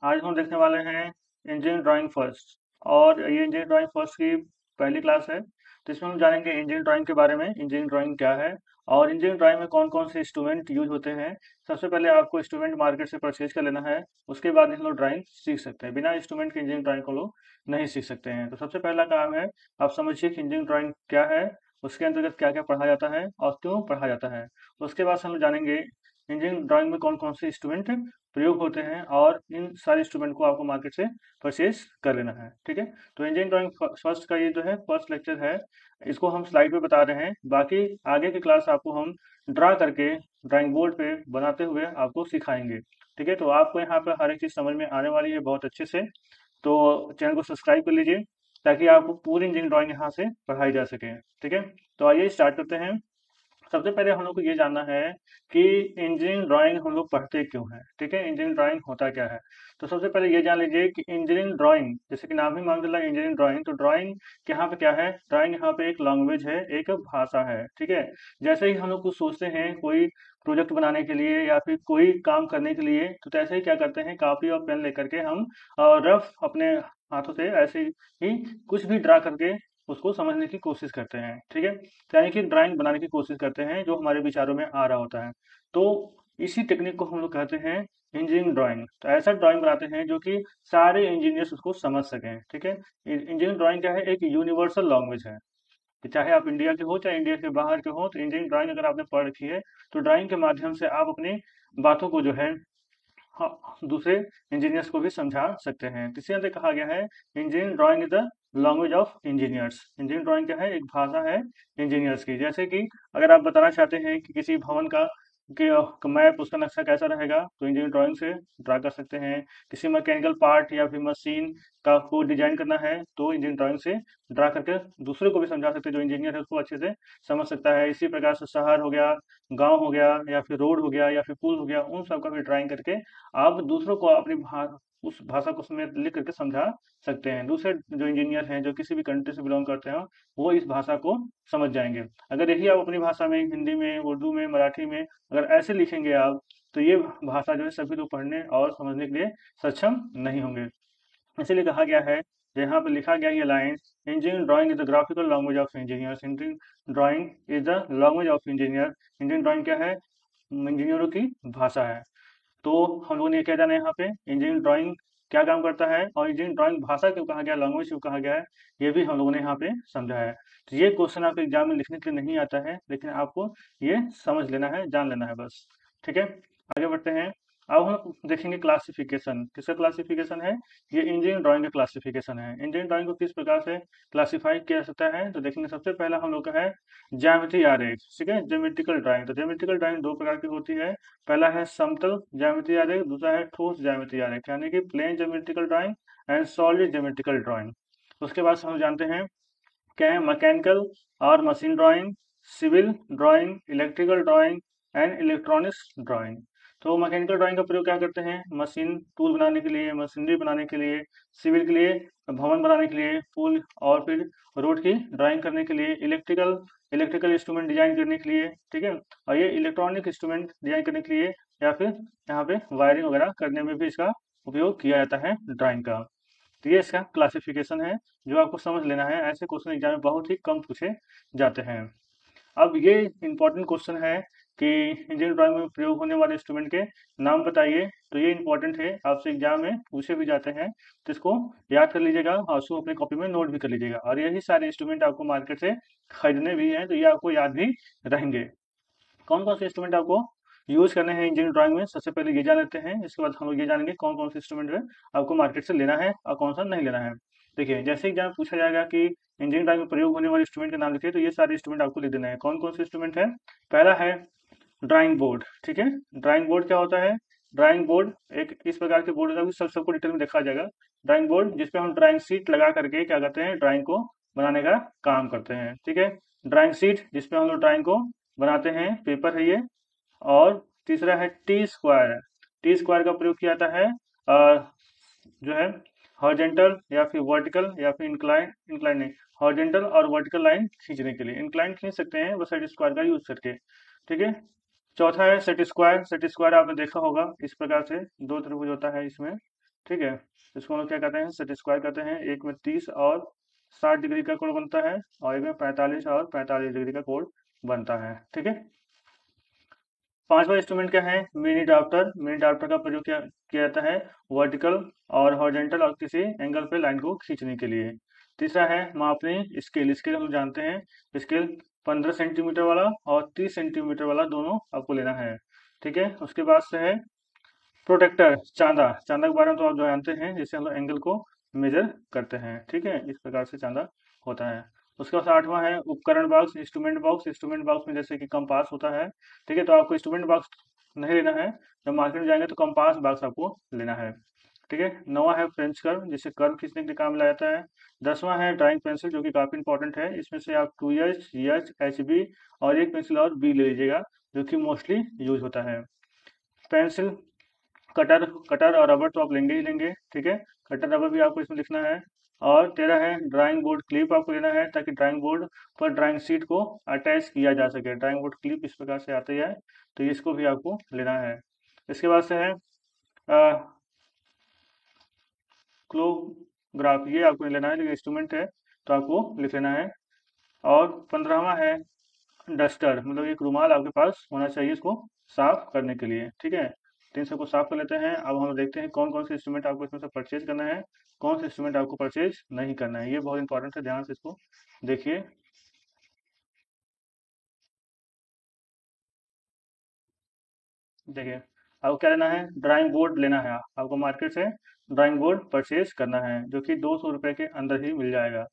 आज हम देखने वाले हैं इंजीनियरिंग ड्राइंग फर्स्ट। और ये इंजीनियरिंग ड्राइंग फर्स्ट की पहली क्लास है। तो इसमें हम जानेंगे इंजीनियरिंग ड्राइंग के बारे में, इंजीनियरिंग ड्राइंग क्या है और इंजीनियरिंग ड्राइंग में कौन कौन से इंस्ट्रूमेंट यूज होते हैं। सबसे पहले आपको इंस्ट्रूमेंट मार्केट से परचेज कर लेना है, उसके बाद हम लोग ड्राइंग सीख सकते हैं। बिना इंस्ट्रूमेंट के इंजीनियरिंग ड्राइंग को लोग नहीं सीख सकते हैं। तो सबसे पहला काम है, आप समझिए कि इंजीनियरिंग ड्राइंग क्या है, उसके अंतर्गत क्या क्या पढ़ा जाता है और क्यों पढ़ा जाता है। उसके बाद हम लोग जानेंगे इंजीनियरिंग ड्राइंग में कौन कौन से इंस्ट्रूमेंट प्रयोग होते हैं और इन सारे इंस्ट्रूमेंट को आपको मार्केट से परचेज कर लेना है। ठीक है, तो इंजीनियरिंग ड्राइंग फर्स्ट का ये जो है फर्स्ट लेक्चर है, इसको हम स्लाइड पे बता रहे हैं। बाकी आगे की क्लास आपको हम ड्रा करके ड्राइंग बोर्ड पे बनाते हुए आपको सिखाएंगे। ठीक है, तो आपको यहाँ पे हर एक चीज़ समझ में आने वाली है बहुत अच्छे से। तो चैनल को सब्सक्राइब कर लीजिए ताकि आपको पूरी इंजीनियरिंग ड्राइंग यहाँ से पढ़ाई जा सके। ठीक है, तो आइए स्टार्ट करते हैं। सबसे पहले हम लोग को ये जानना है कि इंजीनियरिंग ड्राइंग हम लोग पढ़ते क्यों हैं। ठीक है, इंजीनियरिंग ड्राइंग होता क्या है। तो सबसे पहले ये जान लीजिए कि इंजीनियरिंग ड्राइंग, जैसे कि नाम ही मान चला इंजीनियरिंग ड्राइंग, तो ड्राइंग यहाँ पे क्या है, ड्राइंग यहाँ पे एक लैंग्वेज है, एक भाषा है। ठीक है, जैसे ही हम लोग कुछ सोचते हैं कोई प्रोजेक्ट बनाने के लिए या फिर कोई काम करने के लिए, तो तैसे ही क्या करते हैं, कॉपी और पेन लेकर के हम रफ अपने हाथों से ऐसे ही कुछ भी ड्रा करके उसको समझने की कोशिश करते हैं। ठीक है, यानी कि ड्राइंग बनाने की कोशिश करते हैं जो हमारे विचारों में आ रहा होता है। तो इसी टेक्निक को हम लोग कहते हैं इंजीनियरिंग ड्राइंग। तो ऐसा ड्राइंग बनाते हैं जो कि सारे इंजीनियर्स उसको समझ सकें। ठीक है, इंजीनियरिंग ड्राइंग क्या है, एक यूनिवर्सल लैंग्वेज है कि चाहे आप इंडिया के हो चाहे इंडिया के बाहर के हो, तो इंजीनियरिंग ड्राइंग अगर आपने पढ़ रखी है तो ड्राइंग के माध्यम से आप अपनी बातों को जो है, हाँ, दूसरे इंजीनियर्स को भी समझा सकते हैं। तो इसी अंदर कहा गया है engineering drawing is the language of engineers. Engineering drawing क्या है, एक भाषा है इंजीनियर्स की। जैसे कि अगर आप बताना चाहते हैं कि किसी भवन का मैप, उसका नक्शा कैसा रहेगा, तो इंजीनियरिंग ड्राइंग से ड्रा कर सकते हैं। किसी मैकेनिकल पार्ट या फिर मशीन का को डिजाइन करना है तो इंजीनियरिंग ड्राइंग से ड्रा करके दूसरे को भी समझा सकते हैं, जो इंजीनियर है उसको अच्छे से समझ सकता है। इसी प्रकार से शहर हो गया, गांव हो गया, या फिर रोड हो गया, या फिर पुल हो गया, उन सब का भी ड्राइंग करके आप दूसरों को अपनी उस भाषा को उसमें लिख करके समझा सकते हैं। दूसरे जो इंजीनियर हैं जो किसी भी कंट्री से बिलोंग करते हैं, वो इस भाषा को समझ जाएंगे। अगर यही आप अपनी भाषा में, हिंदी में, उर्दू में, मराठी में अगर ऐसे लिखेंगे आप, तो ये भाषा जो है सभी लोग पढ़ने और समझने के लिए सक्षम नहीं होंगे। इसीलिए कहा गया है, यहाँ पे लिखा गया ये line, engineering drawing is the graphical language of engineers. Engineering drawing is the language of engineer. Engineering drawing क्या है, इंजीनियरों की भाषा है। तो हम लोगों ने क्या जाना है यहाँ पे, इंजीनियरिंग ड्राइंग क्या काम करता है और इंजीनियरिंग ड्राइंग भाषा क्यों कहा गया, लैंग्वेज क्यों कहा गया है, ये भी हम लोगों ने यहाँ पे समझा है। तो ये क्वेश्चन आपके एग्जाम में लिखने के लिए नहीं आता है, लेकिन आपको ये समझ लेना है, जान लेना है बस। ठीक है, आगे बढ़ते हैं। अब हम देखेंगे क्लासिफिकेशन। किसका क्लासिफिकेशन है, ये इंजीनियरिंग ड्राइंग का क्लासिफिकेशन है। इंजीनियरिंग ड्राइंग को किस प्रकार से क्लासीफाई किया जा सकता है, तो देखेंगे सबसे पहला हम लोग का है ज्यामिति आरेख। ठीक है, ज्योमेट्रिकल ड्राइंग। तो ज्योमेट्रिकल ड्राइंग दो प्रकार की होती है, पहला है समतल ज्यामिति आरेख, दूसरा है ठोस ज्यामिति आरेख, यानी कि plane geometrical drawing and solid geometrical drawing. उसके बाद हम जानते हैं क्या है, मैकेनिकल और machine drawing, civil drawing, electrical drawing and electronics drawing. तो मैकेनिकल ड्राइंग का प्रयोग क्या करते हैं, मशीन टूल बनाने के लिए, मशीनरी बनाने के लिए, सिविल के लिए भवन बनाने के लिए, पुल और फिर रोड की ड्राइंग करने के लिए, इलेक्ट्रिकल इलेक्ट्रिकल इंस्ट्रूमेंट डिजाइन करने के लिए। ठीक है, और ये इलेक्ट्रॉनिक इंस्ट्रूमेंट डिजाइन करने के लिए या फिर यहाँ पे वायरिंग वगैरह करने में भी इसका उपयोग किया जाता है ड्राइंग का। तो ये इसका क्लासिफिकेशन है जो आपको समझ लेना है। ऐसे क्वेश्चन एग्जाम में बहुत ही कम पूछे जाते हैं। अब ये इंपॉर्टेंट क्वेश्चन है कि इंजीनियरिंग ड्राइंग में प्रयोग होने वाले इंस्ट्रूमेंट के नाम बताइए। तो ये इंपॉर्टेंट है, आपसे एग्जाम में पूछे भी जाते हैं, तो इसको याद कर लीजिएगा और उसको अपने कॉपी में नोट भी कर लीजिएगा। और यही सारे इंस्ट्रूमेंट आपको मार्केट से खरीदने भी हैं, तो ये आपको याद भी रहेंगे। कौन कौन से इंस्ट्रूमेंट आपको यूज करने हैं इंजीनियरिंग ड्राइंग में, सबसे पहले ये जान लेते हैं। इसके बाद हम लोग ये जानेंगे कौन कौन से इंस्ट्रूमेंट है आपको मार्केट से लेना है और कौन सा नहीं लेना है। देखिए, जैसे एग्जाम पूछा जाएगा कि इंजीनियरिंग ड्राइंग में प्रयोग होने वाले इंस्ट्रूमेंट के नाम लिखिए, तो ये सारे इंस्ट्रूमेंट आपको लिख देना है। कौन कौन से इंस्ट्रूमेंट है, पहला है ड्राइंग बोर्ड। ठीक है, ड्राइंग बोर्ड क्या होता है, ड्राइंग बोर्ड एक इस प्रकार के बोर्ड होता है, सबको डिटेल में देखा जाएगा। ड्राइंग बोर्ड जिसपे हम ड्राइंग शीट लगा करके क्या करते हैं, ड्राइंग को बनाने का काम करते हैं। ठीक है, ड्राइंग शीट जिसपे हम लोग ड्राइंग को बनाते हैं, पेपर है ये। और तीसरा है टी स्क्वायर। टी स्क्वायर का प्रयोग किया जाता है जो है हॉरिजेंटल या फिर वर्टिकल या फिर इंक्लाइन, इंक्लाइन नहीं, हॉरिजेंटल और वर्टिकल लाइन खींचने के लिए। इंक्लाइन खींच सकते हैं बस सेट स्क्वायर का यूज करके। ठीक है, चौथा है सेट स्क्वायर। सेट स्क्वायर आपने देखा होगा, इस प्रकार से दो त्रिभुज होता है इसमें, ठीक है। इसको हम लोग क्या कहते हैं, सेट स्क्वायर कहते हैं। एक में 30 और 60 डिग्री का कोण बनता है, और एक में 45 और 45 डिग्री का कोण बनता है। ठीक है। पांचवा इंस्ट्रूमेंट क्या है, मिनी ड्राफ्टर। मिनी ड्राफ्टर का प्रयोग क्या किया जाता है, वर्टिकल और हॉरिजॉन्टल और किसी एंगल पे लाइन को खींचने के लिए। तीसरा है मापनी स्केल। स्केल हम लोग जानते हैं, स्केल 15 सेंटीमीटर वाला और 30 सेंटीमीटर वाला दोनों आपको लेना है। ठीक है। उसके बाद से है प्रोटेक्टर, चांदा। चांदा के बारे में तो आप जानते हैं, जिससे हम लोग एंगल को मेजर करते हैं। ठीक है, इस प्रकार से चांदा होता है। उसके बाद आठवां है उपकरण box, instrument box. Instrument box में जैसे कि कंपास होता है। ठीक है, तो आपको इंस्ट्रूमेंट बॉक्स नहीं लेना है, जब मार्केट में जाएंगे तो कंपास बॉक्स आपको लेना है। ठीक है। नौवां है फ्रेंच कर्व, जिससे कर्व खींचने के लिए काम लाया जाता है। 10वां है ड्राइंग पेंसिल, जो कि काफी इंपॉर्टेंट है। इसमें से आप 2H, एच, HB और एक पेंसिल और बी ले लीजिएगा, जो कि मोस्टली यूज होता है। Pencil, cutter. कटर और रबर तो आप लेंगे ही लेंगे। ठीक है, कटर रबर भी आपको इसमें लिखना है। और 13 है ड्राइंग बोर्ड क्लिप, आपको लेना है ताकि ड्राइंग बोर्ड पर ड्राइंग शीट को अटैच किया जा सके। ड्राइंग बोर्ड क्लिप इस प्रकार से आती है, तो इसको भी आपको लेना है। इसके बाद से है क्लोग्राफ, ये आपको नहीं लेना है, लेकिन इंस्ट्रूमेंट है तो आपको लिख लेना है। और 15वां है डस्टर, मतलब एक रुमाल आपके पास होना चाहिए इसको साफ करने के लिए। ठीक है, तो इन सबको साफ कर लेते हैं। अब हम देखते हैं कौन कौन से इंस्ट्रूमेंट आपको इसमें से परचेज करना है, कौन से इंस्ट्रूमेंट आपको परचेज नहीं करना है। ये बहुत इंपॉर्टेंट है, ध्यान से इसको देखिए। देखिए, आपको क्या लेना है, ड्राइंग बोर्ड लेना है। आपको मार्केट से ड्राइंग बोर्ड परचेज करना है, जो कि 200 रुपये के अंदर ही मिल जाएगा।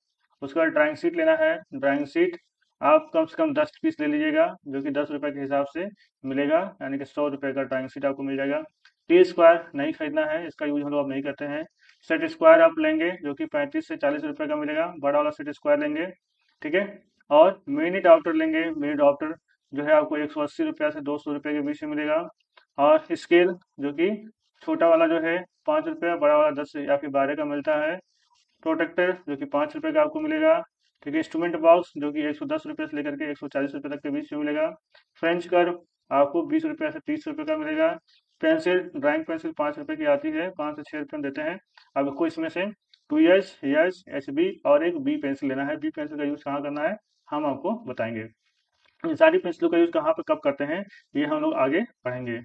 उसके बाद ड्राइंग शीट लेना है। ड्राइंग शीट आप कम से कम 10 पीस ले लीजिएगा, जो कि 10 रुपये के हिसाब से मिलेगा, यानी कि 100 रुपये का ड्राइंग शीट आपको मिल जाएगा। टी स्क्वायर नहीं खरीदना है, इसका यूज हम लोग अब नहीं करते हैं। सेट स्क्वायर आप लेंगे, जो कि 35 से 40 रुपये का मिलेगा, बड़ा वाला सेट स्क्वायर लेंगे। ठीक है। और मिनी डाउटर लेंगे। मिनी डाउटर जो है आपको 180 रुपया से 200 रुपये के बीच में मिलेगा। और स्केल, जो कि छोटा वाला जो है 5 रुपया, बड़ा वाला 10 या फिर 12 का मिलता है। प्रोटेक्टर, जो कि 5 रुपये का आपको मिलेगा। ठीक है। इंस्ट्रूमेंट बॉक्स, जो कि 110 रुपये से लेकर के 140 रुपये तक के बीच में मिलेगा। फ्रेंच कर्व आपको 20 रुपया से 30 रुपये का मिलेगा। पेंसिल, ड्राइंग पेंसिल 5 रुपये की आती है, 5 से 6 रुपये में देते हैं। आपको इसमें से 2H, HB और एक बी पेंसिल लेना है। बी पेंसिल का यूज कहाँ करना है, हम आपको बताएंगे। इन सारी पेंसिलों का यूज कहाँ पे कब करते हैं, ये हम लोग आगे पढ़ेंगे।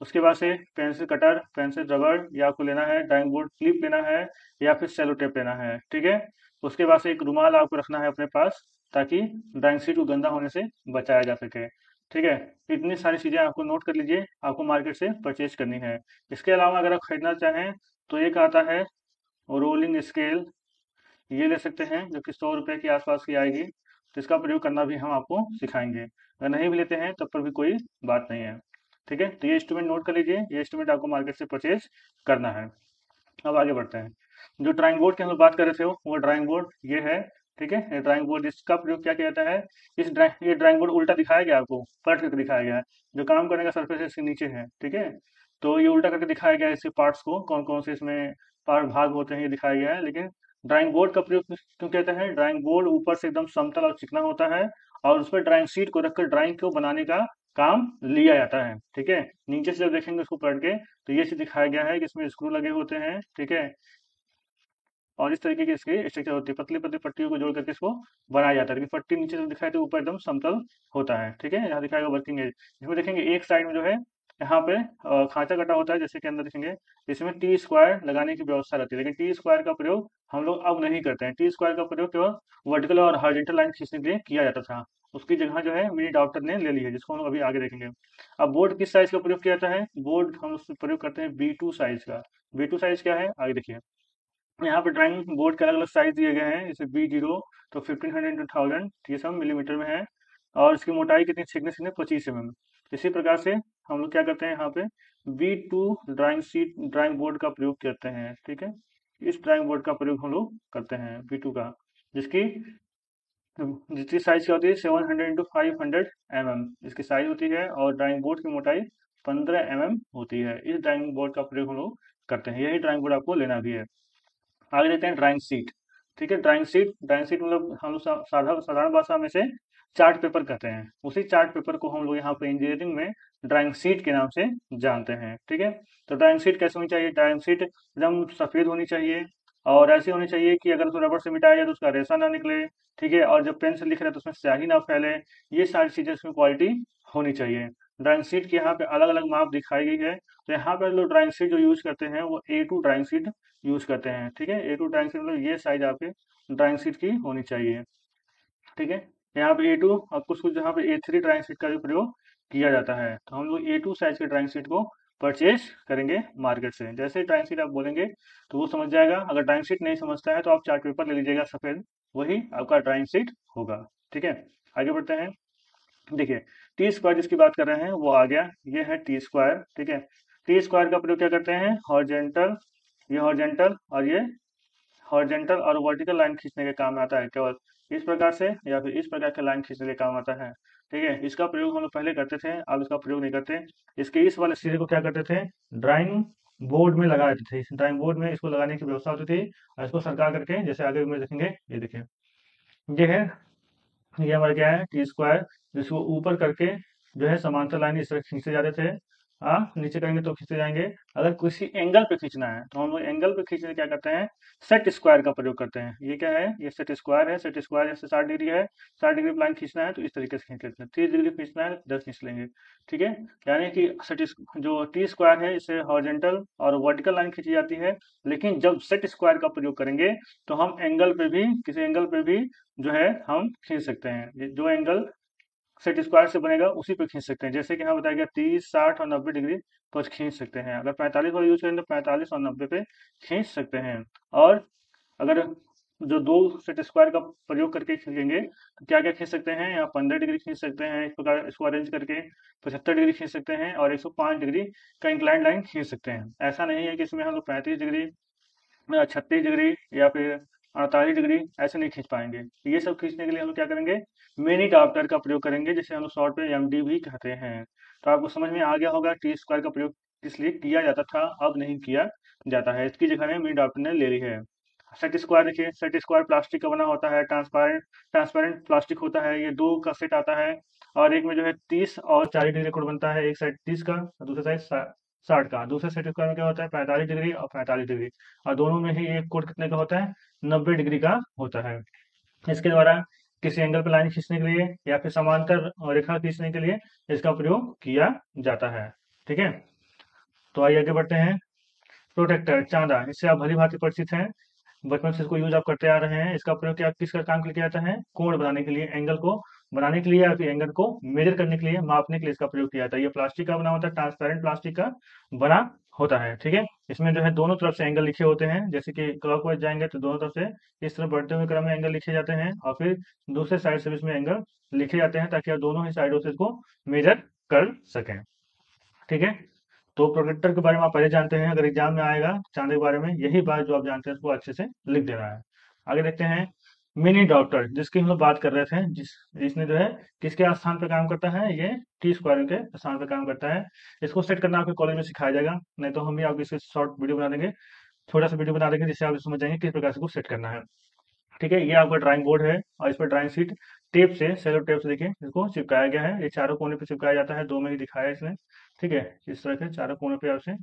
उसके बाद से पेंसिल कटर, पेंसिल रबड़, ये आपको लेना है। ड्राइंग बोर्ड क्लिप लेना है, या फिर सेलो टेप लेना है। ठीक है। उसके बाद से एक रुमाल आपको रखना है अपने पास, ताकि ड्राइंग शीट को गंदा होने से बचाया जा सके। ठीक है। इतनी सारी चीजें आपको नोट कर लीजिए, आपको मार्केट से परचेज करनी है। इसके अलावा अगर आप खरीदना चाहें तो एक आता है रोलिंग स्केल, ये ले सकते हैं, जो कि 100 रुपये के आसपास की आएगी। तो इसका प्रयोग करना भी हम आपको सिखाएंगे। अगर नहीं भी लेते हैं तब पर भी कोई बात नहीं है। ठीक है, तो ये इंस्ट्रूमेंट नोट कर लीजिए, ये इंस्ट्रूमेंट आपको मार्केट से परचेज करना है। अब आगे बढ़ते हैं। जो ड्राइंग बोर्ड की हम लोग बात कर रहे थे, वो ड्राइंग बोर्ड ये है। ठीक है, ये ड्राइंग बोर्ड, इसका प्रयोग क्या किया जाता है, ये ड्राइंग बोर्ड उल्टा दिखाया गया, आपको पलट करके दिखाया गया है। जो काम करने का सरफेस है इसके नीचे है। ठीक है, तो ये उल्टा करके दिखाया गया है, इसके पार्ट्स को कौन कौन से इसमें पार्ट भाग होते हैं ये दिखाया गया है। लेकिन ड्राइंग बोर्ड का प्रयोग क्यों कहते हैं, ड्राइंग बोर्ड ऊपर से एकदम समतल और चिकना होता है, और उस पर ड्राइंग शीट को रखकर ड्राइंग को बनाने का काम लिया जाता है। ठीक है, नीचे से जब देखेंगे उसको पलट के, तो ये चीज दिखाया गया है कि इसमें स्क्रू लगे होते हैं। ठीक है, और इस तरीके की इसकी स्ट्रक्चर होती है, पतली पतली पट्टियों को जोड़ करके इसको बनाया जाता है। लेकिन पट्टी नीचे से दिखाई तो ऊपर एकदम समतल होता है। ठीक है, यहाँ दिखाएगा वर्किंग एज, इसमें देखेंगे एक साइड में जो है यहाँ पे खांचा कटा होता है, जैसे कि अंदर देखेंगे इसमें टी स्क्वायर लगाने की व्यवस्था रहती है। लेकिन टी स्क्वायर का प्रयोग हम लोग अब नहीं करते हैं। टी स्क्वायर का प्रयोग केवल वर्टिकल और हॉरिजॉन्टल लाइन खींचने के लिए किया जाता था। उसकी जगह जो है मिनी डॉप्टर ने ले ली है, जिसको हम लोग अभी आगे देखेंगे। अब बोर्ड किस साइज का प्रयोग किया जाता है, बोर्ड हम लोग प्रयोग करते हैं B2 साइज का। B2 साइज क्या है, आगे देखिए। यहाँ पे ड्राइंग बोर्ड के अलग अलग साइज दिए गए हैं, जैसे B0 तो 1500 x 1000, ये सब मिलीमीटर में है। और इसकी मोटाई कितनी, थिकनेस कितनी, 25 mm। इसी प्रकार से हम लोग क्या करते हैं, यहाँ पे B2 ड्राइंग बोर्ड का प्रयोग करते हैं। ठीक है, इस ड्राइंग बोर्ड का प्रयोग हम लोग करते हैं B2 का, जिसकी जिसकी साइज क्या होती है, 700 x 500 mm इसकी साइज होती है। और ड्राइंग बोर्ड की मोटाई 15 mm होती है। इस ड्राइंग बोर्ड का प्रयोग हम लोग करते हैं, यही ड्राइंग बोर्ड आपको लेना भी है। आगे देखते हैं ड्राइंग सीट। ठीक है, ड्राइंग सीट मतलब हम लोग साधारण भाषा में से चार्ट पेपर कहते हैं। उसी चार्ट पेपर को हम लोग यहाँ पे इंजीनियरिंग में ड्राइंग शीट के नाम से जानते हैं। ठीक है, तो ड्राइंग शीट कैसे होनी चाहिए? ड्राइंग शीट एकदम सफेद होनी चाहिए और ऐसी होनी चाहिए कि अगर उसको रबड़ से मिटाया जाए तो उसका रेशा ना निकले। ठीक है, और जब पेन से लिख रहे हैं तो उसमें स्याही ना फैले। ये सारी चीजें इसमें क्वालिटी होनी चाहिए। ड्राइंग शीट की यहाँ पे अलग अलग माप दिखाई गई है। तो यहाँ पे लोग ड्राइंग शीट जो यूज करते हैं वो A2 ड्राइंग शीट यूज करते हैं। ठीक है, A2 ड्राइंग शीट मतलब ये साइज आपके ड्राइंग शीट की होनी चाहिए। ठीक है, यहाँ पे A2 और कुछ कुछ जहाँ पे A3 ड्राइंग शीट का भी प्रयोग किया जाता है। तो हम लोग A2 साइज के ड्राइंग शीट को परचेज करेंगे मार्केट से। जैसे ड्राइंग शीट आप बोलेंगे तो वो समझ जाएगा। अगर ड्राइंग शीट नहीं समझता है तो आप चार्ट पेपर ले लीजिएगा सफेद, वही आपका ड्राइंग शीट होगा। ठीक है, आगे बढ़ते हैं। देखिए, टी स्क्वायर जिसकी बात कर रहे हैं वो आ गया, ये है टी स्क्वायर। ठीक है, टी स्क्वायर का प्रयोग क्या करते हैं? हॉरिजेंटल, ये हॉरिजेंटल और ये हॉरिजेंटल और वर्टिकल लाइन खींचने के काम में आता है। केवल इस प्रकार से या फिर इस प्रकार के लाइन खींचने के काम आता है। ठीक है, इसका प्रयोग हम लोग पहले करते थे, अब इसका प्रयोग नहीं करते। इसके इस वाले सिरे को क्या करते थे? ड्राइंग बोर्ड में लगा देते थे। इस ड्राइंग बोर्ड में इसको लगाने की व्यवस्था होती थी और इसको सरका करके, जैसे आगे में देखेंगे, ये देखिए, ये है, ये हमारा क्या है? टी स्क्वायर, जिसको ऊपर करके जो है समांतर लाइन इस तरह खींचे जाते थे। नीचे करेंगे तो खींचे जाएंगे। अगर किसी एंगल पे खींचना है तो हम लोग एंगल पे खींचने क्या करते हैं? सेट स्क्वायर का प्रयोग करते हैं। ये क्या है? ये सेट स्क्वायर है। सेट स्क्वायर जैसे 60 डिग्री है, 60 डिग्री लाइन खींचना है तो इस तरीके से खींच लेते हैं। 30 डिग्री खींचना है 10 खींच लेंगे। ठीक है, यानी कि जो टी स्क्वायर है इसे हॉरिजेंटल और वर्टिकल लाइन खींची जाती है। लेकिन जब सेट स्क्वायर का प्रयोग करेंगे तो हम एंगल पे भी, किसी एंगल पे भी जो है हम खींच सकते हैं। जो एंगल सेट स्क्वायर से बनेगा उसी पे खींच सकते हैं। जैसे कि यहाँ बताया गया 30, 60 और 90 डिग्री पर खींच सकते हैं। अगर 45 वाला यूज करें तो 45 और 90 पे खींच सकते हैं। और अगर जो दो सेट स्क्वायर का प्रयोग करके खींचेंगे तो क्या क्या खींच सकते हैं? यहाँ 15 डिग्री खींच सकते हैं, इस प्रकार इसको अरेंज करके 75 डिग्री खींच सकते हैं और 105 डिग्री का इंक्लाइन लाइन खींच सकते हैं। ऐसा नहीं है कि इसमें हम लोग 35 डिग्री, 36 डिग्री या फिर 48 डिग्री ऐसे नहीं खींच पाएंगे। ये सब खींचने के लिए हम लोग क्या करेंगे? मिनी डाप्टर का प्रयोग करेंगे, जिसे हम लोग शॉर्ट में MD भी कहते हैं। तो आपको समझ में आ गया होगा टी स्क्वायर का प्रयोग किस लिए किया जाता था, अब नहीं किया जाता है। इसकी जगह में मिनी डाप्टर ने ले ली है। सेट स्क्वायर देखिए, सेट स्क्वायर प्लास्टिक का बना होता है, ट्रांसपेरेंट ट्रांसपेरेंट प्लास्टिक होता है। ये दो का सेट आता है और एक में जो है 30 और 40 डिग्री कोण बनता है। एक साइड 30 का और दूसरा साइड 60 का। दूसरे सेट स्क्वायर में क्या होता है? 45 डिग्री और 45 डिग्री, और दोनों में ही एक कोण कितने का होता है? 90 डिग्री का होता है। इसके द्वारा किसी एंगल पर लाइन खींचने के लिए या फिर समांतर रेखा खींचने के लिए इसका प्रयोग किया जाता है। ठीक है, तो आइए आगे बढ़ते हैं। प्रोटेक्टर, चांदा, इससे आप भली भांति परिचित हैं, बचपन से इसको यूज आप करते आ रहे हैं। इसका प्रयोग क्या किसका काम के लिए किया जाता है? कोण बनाने के लिए, एंगल को बनाने के लिए या फिर एंगल को मेजर करने के लिए, मापने के लिए इसका प्रयोग किया जाता है। ये प्लास्टिक का बना होता है, ट्रांसपेरेंट प्लास्टिक का बना होता है। ठीक है, इसमें जो है दोनों तरफ से एंगल लिखे होते हैं। जैसे कि क्लॉकवाइज जाएंगे तो दोनों तरफ से इस तरफ बढ़ते हुए क्रम में एंगल लिखे जाते हैं और फिर दूसरे साइड से भी इसमें एंगल लिखे जाते हैं ताकि आप दोनों ही साइडों से इसको मेजर कर सकें। ठीक है, तो प्रोटेक्टर के बारे में आप पहले जानते हैं। अगर एग्जाम में आएगा चांदे के बारे में, यही बात जो आप जानते हैं उसको अच्छे से लिख देना है। आगे देखते हैं। मिनी डॉक्टर, जिसकी हम लोग बात कर रहे थे, इसने जो है किसके स्थान पर काम करता है? ये टी स्क्वायर के स्थान पर काम करता है। इसको सेट करना आपके कॉलेज में सिखाया जाएगा, नहीं तो हम भी आपको इसके शॉर्ट वीडियो बना देंगे, छोटा सा वीडियो बना देंगे, जिससे आप समझ जाएंगे किस प्रकार से इसको सेट करना है। ठीक है, ये आपका ड्राइंग बोर्ड है और इस पर ड्राइंग शीट टेप से, सेलो टेप से देखिए इसको चिपकाया गया है। ये चारों कोने पे चिपकाया जाता है, दो में ही दिखाया है इसने। ठीक है, इस तरह के चारों कोने पे आपसे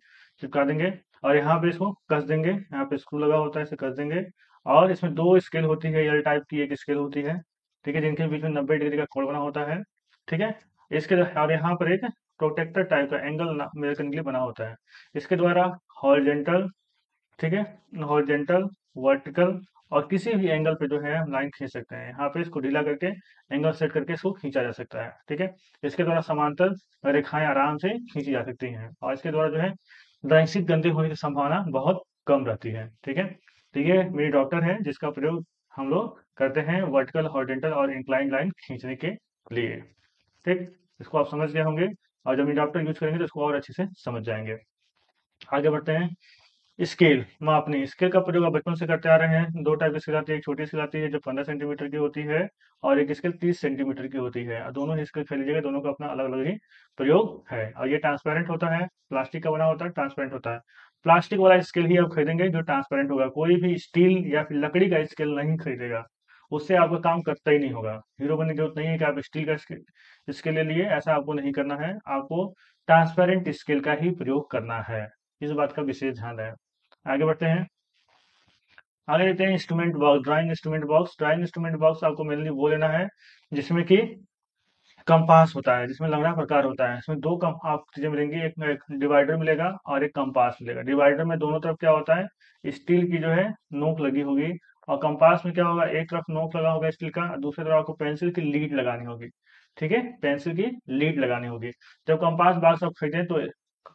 चिपका देंगे और यहाँ पे इसको कस देंगे। यहाँ पे स्क्रू लगा होता है, इसे कस देंगे। और इसमें दो स्केल होती है, एल टाइप की एक स्केल होती है। ठीक है, जिनके बीच में 90 डिग्री का कोण बना होता है। ठीक है, इसके और यहाँ पर एक प्रोटेक्टर टाइप का एंगल मेजर करने के लिए बना होता है। इसके द्वारा हॉरिजेंटल, ठीक है, हॉरिजेंटल, वर्टिकल और किसी भी एंगल पे जो है हम लाइन खींच सकते हैं। यहाँ पे इसको ढीला करके एंगल सेट करके इसको खींचा जा सकता है। ठीक है, इसके द्वारा समांतर रेखाएं आराम से खींची जा सकती हैं और इसके द्वारा जो है ड्राइंग शीट गंदे होने की संभावना बहुत कम रहती है। ठीक है, तो ये मेरी डॉक्टर है जिसका प्रयोग हम लोग करते हैं वर्टिकल, हॉरिजेंटल और इंक्लाइन लाइन खींचने के लिए। ठीक, इसको आप समझ गए होंगे और जब ये डॉक्टर यूज करेंगे तो इसको और अच्छे से समझ जाएंगे। आगे बढ़ते हैं। स्केल, मापनी, स्केल का प्रयोग आप बचपन से करते आ रहे हैं। दो टाइप की स्केल आती है, एक छोटी स्केल आती है जो 15 सेंटीमीटर की होती है और एक स्केल 30 सेंटीमीटर की होती है। और दोनों ही स्केल खरीद लीजिएगा, दोनों का अपना अलग अलग ही प्रयोग है। और ये ट्रांसपेरेंट होता है, प्लास्टिक का बना होता है, ट्रांसपेरेंट होता है। प्लास्टिक वाला स्केल ही आप खरीदेंगे जो ट्रांसपेरेंट होगा, कोई भी स्टील या फिर लकड़ी का स्केल नहीं खरीदेगा। उससे आपका काम करता ही नहीं होगा। हीरो बनने की जरूरत नहीं है कि आप स्टील का स्केल ले लिए, ऐसा आपको नहीं करना है। आपको ट्रांसपेरेंट स्केल का ही प्रयोग करना है, इस बात का विशेष ध्यान रहे। आगे बढ़ते हैं। आगे देखते हैं instrument box, drawing instrument box. Drawing instrument box आपको मेनली वो लेना है जिसमें कि कंपास होता है, जिसमें लंगड़ा प्रकार होता है। इसमें दो कम आप चीजें मिलेंगी, एक डिवाइडर मिलेगा और एक कंपास मिलेगा। डिवाइडर में दोनों तरफ क्या होता है, स्टील की जो है नोक लगी होगी, और कंपास में क्या होगा, एक तरफ नोक लगा होगा स्टील का, और दूसरी तरफ आपको पेंसिल की लीड लगानी होगी। ठीक है, पेंसिल की लीड लगानी होगी। जब कंपास बॉक्स आप खरीदें तो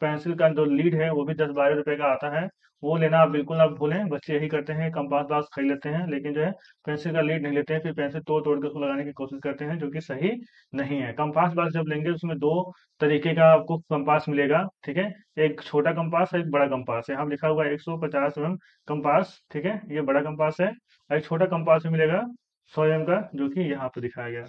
पेंसिल का जो लीड है वो भी 10-12 रुपए का आता है। वो लेना आप बिल्कुल आप भूलें, बच्चे यही करते हैं, कंपास बॉक्स खरीद लेते हैं लेकिन जो है पेंसिल का लीड नहीं लेते हैं, फिर पेंसिल तोड़ तोड़ के उसको लगाने की कोशिश करते हैं, जो कि सही नहीं है। कंपास बॉक्स जब लेंगे उसमें दो तरीके का आपको कंपास मिलेगा। ठीक है, एक छोटा कंपास है, एक बड़ा कंपास है। यहाँ लिखा हुआ है 150 mm कंपास। ठीक है, ये बड़ा कंपास है। और एक छोटा कंपास में मिलेगा 100 mm का, जो कि यहाँ पे दिखाया गया।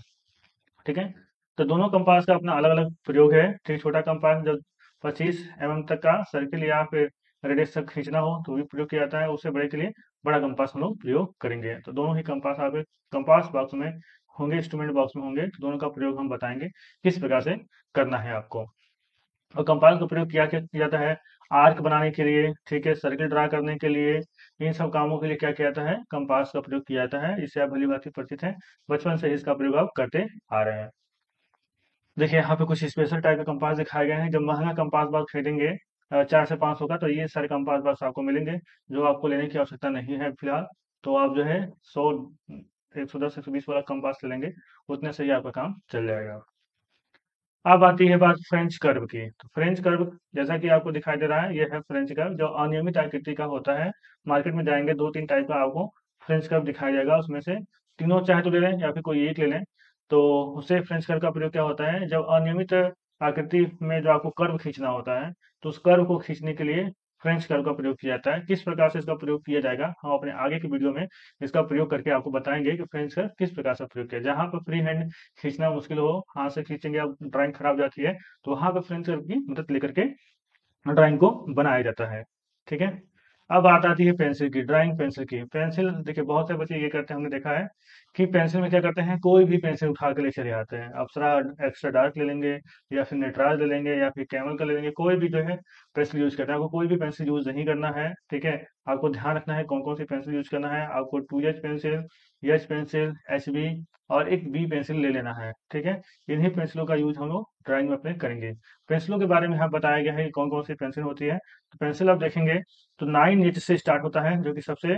ठीक है, तो दोनों कंपास का अपना अलग अलग प्रयोग है। ठीक, छोटा कंपास जब 25 mm तक का सर्किल या फिर रेडियस तक खींचना हो तो भी प्रयोग किया जाता है। उससे बड़े के लिए बड़ा कंपास हम लोग प्रयोग करेंगे। तो दोनों ही कंपास आप कंपास बॉक्स में होंगे, इंस्ट्रूमेंट बॉक्स में होंगे, तो दोनों का प्रयोग हम बताएंगे किस प्रकार से करना है आपको। और कंपास का प्रयोग किया क्या किया जाता है, आर्क बनाने के लिए, ठीक है, सर्किल ड्रा करने के लिए, इन सब कामों के लिए क्या किया जाता है, कंपास का प्रयोग किया जाता है। इससे आप भली भांति परिचित हैं, बचपन से ही इसका प्रयोग आप करते आ रहे हैं। देखिए यहाँ पे कुछ स्पेशल टाइप के कंपास दिखाए गए हैं। जब महंगा कंपास बॉक्स खरीदेंगे 4 से 500 का, तो ये सारे कंपास बॉक्स आपको मिलेंगे, जो आपको लेने की आवश्यकता नहीं है फिलहाल। तो आप जो है 100, 110, 120 वाला कंपास ले लेंगे, उतने से ही आपका काम चल जाएगा। अब आती है बात फ्रेंच कर्व की। तो फ्रेंच कर्व जैसा कि आपको दिखाई दे रहा है, ये है फ्रेंच कर्व, जो अनियमित आकृति का होता है। मार्केट में जाएंगे 2-3 टाइप का आपको फ्रेंच कर्व दिखाई देगा, उसमें से तीनों चाहे तो ले लें या फिर कोई एक ले लें। तो उससे फ्रेंच कर्व का प्रयोग क्या होता है, जब अनियमित आकृति में जो आपको कर्व खींचना होता है, तो उस कर्व को खींचने के लिए फ्रेंच कर्व का प्रयोग किया जाता है। किस प्रकार से इसका प्रयोग किया जाएगा, हम अपने आगे की वीडियो में इसका प्रयोग करके आपको बताएंगे कि फ्रेंच कर्व किस प्रकार से प्रयोग किया। जहां पर फ्री हैंड खींचना मुश्किल हो, हाथ से खींचेंगे आप ड्राइंग खराब हो जाती है, तो वहां पर फ्रेंच कर्व की मदद लेकर के ड्राइंग को बनाया जाता है। ठीक है, अब बात आती है पेंसिल की, ड्राइंग पेंसिल की। पेंसिल देखिए बहुत से बच्चे ये करते हैं, हमने देखा है कि पेंसिल में क्या करते हैं, कोई भी पेंसिल उठा के ले चले आते हैं। अप्सरा एक्स्ट्रा डार्क ले लेंगे, या फिर नटराज ले लेंगे, या फिर कैमल का ले लेंगे, कोई भी जो है पेंसिल यूज करते हैं। आपको कोई भी पेंसिल यूज नहीं करना है। ठीक है, आपको ध्यान रखना है कौन कौन सी पेंसिल यूज करना है। आपको 2H pencil, H pencil, HB और एक बी पेंसिल ले लेना है। ठीक है, इन्हीं पेंसिलों का यूज हम लोग ड्राइंग में अपने करेंगे। पेंसिलों के बारे में यहाँ बताया गया है कि कौन कौन सी पेंसिल होती है। तो पेंसिल आप देखेंगे तो 9H से स्टार्ट होता है, जो कि सबसे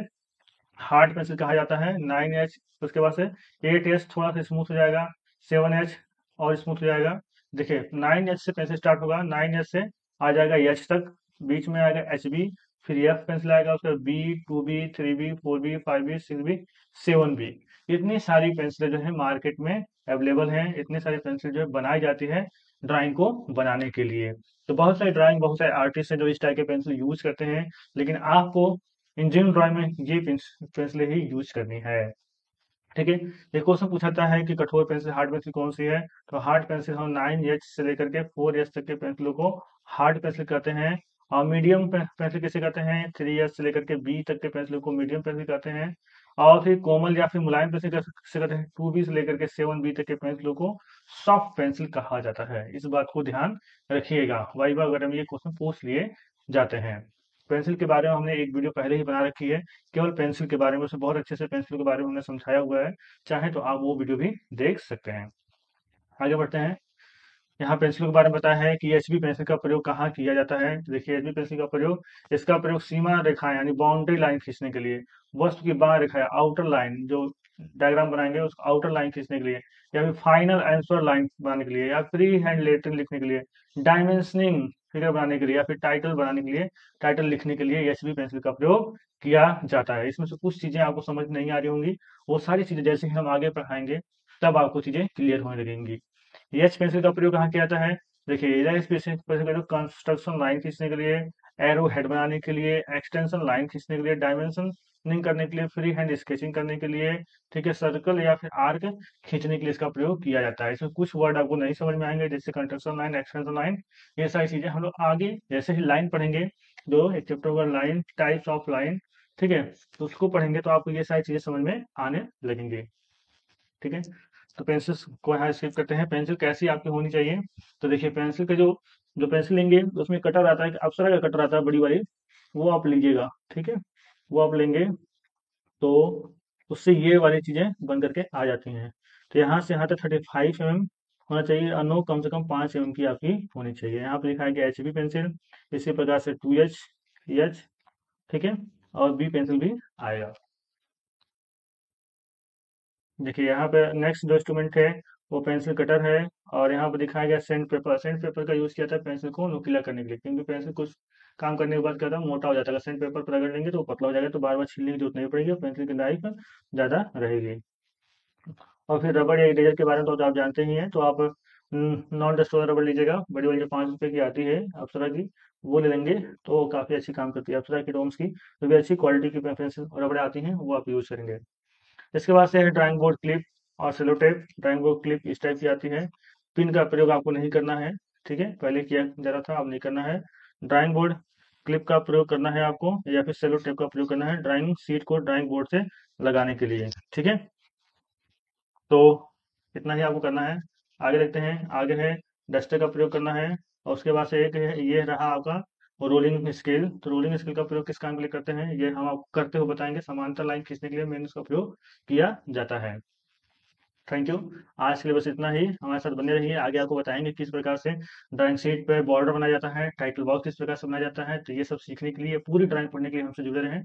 हार्ड पेंसिल कहा जाता है। 9H, उसके बाद से 8H थोड़ा सा स्मूथ हो जाएगा, 7H और स्मूथ हो जाएगा। देखिए 9H से पेंसिल स्टार्ट होगा, 9H से आ जाएगा H तक, बीच में आएगा HB, फिर F पेंसिल आएगा, उसके बाद B, 2B, 3B, 4B, 5B, 6B, 7B। इतनी सारी पेंसिलें जो है मार्केट में अवेलेबल हैं, इतनी सारी पेंसिल जो है बनाई जाती है ड्राइंग को बनाने के लिए। तो बहुत सारे ड्राइंग, बहुत सारे आर्टिस्ट हैं जो इस टाइप के पेंसिल यूज करते हैं, लेकिन आपको इंजीनियरिंग ड्राइंग में ये पेंसिलें ही यूज करनी है। ठीक है, एक क्वेश्चन पूछा जाता है कि कठोर पेंसिल, हार्ड पेंसिल कौन सी है। तो हार्ड पेंसिल हम 9H से लेकर के 4H तक के पेंसिलों को हार्ड पेंसिल कहते हैं। और मीडियम पेंसिल किसे कहते हैं, 3H से लेकर के B तक के पेंसिलों को मीडियम पेंसिल कहते हैं। और फिर कोमल या फिर मुलायम पेंसिल किसे कहते हैं, 2B से लेकर के 7B तक के पेंसिलों को सॉफ्ट पेंसिल कहा जाता है। इस बात को ध्यान रखिएगा, वाइवा वगैरह में ये क्वेश्चन पूछ लिए जाते हैं। पेंसिल के बारे में हमने एक वीडियो पहले ही बना रखी है, केवल पेंसिल के बारे में, उसमें बहुत अच्छे से पेंसिल के बारे में हमने समझाया हुआ है। चाहे तो आप वो वीडियो भी देख सकते हैं। आगे बढ़ते हैं। यहाँ पेंसिल के बारे में बताया है कि एचबी पेंसिल का प्रयोग कहाँ किया जाता है। तो देखिए एचबी पेंसिल का प्रयोग, इसका प्रयोग सीमा रेखाएं यानी बाउंड्री लाइन खींचने के लिए, वस्तु की बाहर रेखा आउटर लाइन, जो डायग्राम बनाएंगे उस आउटर लाइन खींचने के लिए, या फिर फाइनल आंसर लाइन बनाने के लिए, या फ्री हैंड लेटरिंग लिखने के लिए, डायमेंशनिंग फिगर बनाने के लिए, या फिर टाइटल बनाने के लिए, टाइटल लिखने के लिए एचबी पेंसिल का प्रयोग किया जाता है। इसमें से कुछ चीजें आपको समझ नहीं आ रही होंगी, वो सारी चीजें जैसे ही हम आगे पढ़ाएंगे तब आपको चीजें क्लियर होने लगेंगी। एच पेंसिल का प्रयोग कहाँ किया जाता है, देखिए एच पेंसिल का प्रयोग कंस्ट्रक्शन लाइन खींचने के लिए, एरो हेड बनाने के लिए, एक्सटेंशन लाइन खींचने के लिए, डायमेंशनिंग करने के लिए, फ्री हैंड स्केचिंग करने के लिए, ठीक है, सर्कल या फिर आर्क खींचने के लिए इसका प्रयोग किया जाता है। इसमें कुछ वर्ड आपको नहीं समझ में आएंगे, जैसे कंस्ट्रक्शन लाइन, एक्सटेंशन लाइन, ये सारी चीजें हम लोग आगे जैसे ही लाइन पढ़ेंगे, जो एक चैप्टर होगा लाइन, टाइप्स ऑफ लाइन, ठीक है, तो उसको पढ़ेंगे तो आपको ये सारी चीजें समझ में आने लगेंगे। ठीक है। तो पेंसिल को यहाँ स्किप करते हैं। पेंसिल कैसी आपकी होनी चाहिए, तो देखिए पेंसिल के जो जो पेंसिल लेंगे उसमें कटर आता है, अप्सरा का कटर आता है बड़ी वाली, वो आप लीजिएगा। ठीक है, वो आप लेंगे तो उससे ये वाली चीज़ें बन करके आ जाती हैं। तो यहाँ से यहाँ तक 35 mm होना चाहिए, और नो कम से कम 5 mm की आपकी होनी चाहिए। यहाँ पर लिखा है कि HB पेंसिल, इसी प्रकार से 2H, H, ठीक है, और B पेंसिल भी आएगा। देखिए यहाँ पे नेक्स्ट जो इंस्ट्रूमेंट है वो पेंसिल कटर है, और यहाँ पर दिखाया गया सेंड पेपर। सेंड पेपर का यूज़ किया था पेंसिल को नुकीला करने के लिए, क्योंकि पेंसिल कुछ काम करने के बाद क्या होता है, मोटा हो जाता है। अगर सेंड पेपर पर रगड़ लेंगे तो वो पतला हो जाएगा, तो बार बार छीलने की जरूरत नहीं पड़ेगी, और पेंसिल की लाइफ ज़्यादा रहेगी। और फिर रबड़ या इरेजर के बारे में तो आप जानते ही हैं, तो आप नॉन डस्ट वाला रबड़ लीजिएगा, बड़ी वाली जो 5 रुपए की आती है अप्सरा की, वो ले लेंगे। तो काफ़ी अच्छी काम करती है अप्सरा की, डोम्स की जो भी अच्छी क्वालिटी की पेंसिल रबड़ आती हैं वो आप यूज़ करेंगे। इसके बाद से है ड्राइंग बोर्ड क्लिप और sellotape. Drawing board clip इस टाइप की आती है। पिन का प्रयोग आपको नहीं करना है, ठीक है, पहले किया जा रहा था, अब नहीं करना है। ड्राइंग बोर्ड क्लिप का प्रयोग करना है आपको, या फिर सेलो टेप का प्रयोग करना है ड्राइंग शीट को ड्राइंग बोर्ड से लगाने के लिए। ठीक है, तो इतना ही आपको करना है। आगे देखते हैं, आगे है डस्टर का प्रयोग करना है, और उसके बाद से एक है, ये रहा आपका रोलिंग स्केल। तो रोलिंग स्केल का प्रयोग किस काम के लिए करते हैं, ये हम आपको करते हुए बताएंगे। समांतर लाइन खींचने के लिए मैंने इसका प्रयोग किया जाता है। Thank you. आज के लिए बस इतना ही, हमारे साथ बने रहिए, आगे आपको बताएंगे किस प्रकार से ड्राइंग शीट पर बॉर्डर बनाया जाता है, टाइटल बॉक्स किस प्रकार से बनाया जाता है। तो ये सब सीखने के लिए, पूरी ड्राइंग पढ़ने के लिए हमसे जुड़े रहें।